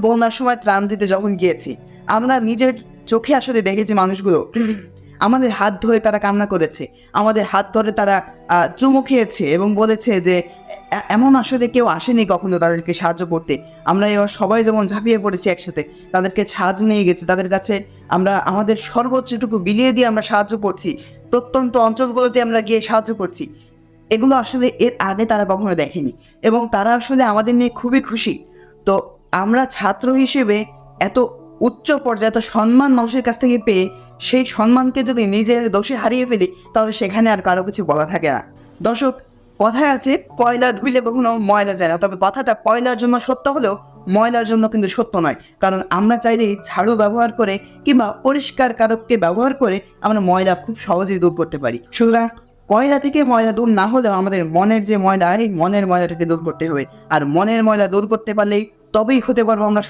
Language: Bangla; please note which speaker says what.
Speaker 1: বন্যার সময় ত্রাণ দিতে যখন গিয়েছি, আমরা নিজের চোখে আসলে দেখেছি মানুষগুলো আমাদের হাত ধরে তারা কান্না করেছে, আমাদের হাত ধরে তারা চুমু খেয়েছে এবং বলেছে যে এমন আসলে কেউ আসেনি কখনো তাদেরকে সাহায্য করতে। আমরা এবার সবাই যেমন ঝাঁপিয়ে পড়েছি একসাথে, তাদেরকে সাহায্য নিয়ে গেছি, তাদের কাছে আমরা আমাদের সর্বোচ্চটুকু বিলিয়ে দিয়ে আমরা সাহায্য করছি, প্রত্যন্ত অঞ্চলগুলোতে আমরা গিয়ে সাহায্য করছি। এগুলো আসলে এর আগে তারা কখনো দেখেনি এবং তারা আসলে আমাদের নিয়ে খুবই খুশি। তো আমরা ছাত্র হিসেবে এত উচ্চ পর্যায়ে এত সম্মান মানুষের কাছ থেকে পেয়ে সেই সম্মানকে যদি নিজের দোষে হারিয়ে ফেলি, তাহলে সেখানে আর কারো কিছু বলা থাকে না। দর্শক, কথায় আছে পয়লা ধুইলে কখনো ময়লা যায় না, তবে কথাটা পয়লার জন্য সত্য হলেও ময়লার জন্য কিন্তু সত্য নয়। কারণ আমরা চাইলেই ঝাড়ু ব্যবহার করে কিংবা পরিষ্কার কারককে ব্যবহার করে আমরা ময়লা খুব সহজেই দূর করতে পারি। সুতরাং কয়লা থেকে ময়লা দূর না হলেও আমাদের মনের যে ময়লা, এই মনের ময়লাটাকে দূর করতে হবে। আর মনের ময়লা দূর করতে পারলেই তবেই হতে পারবো আমরা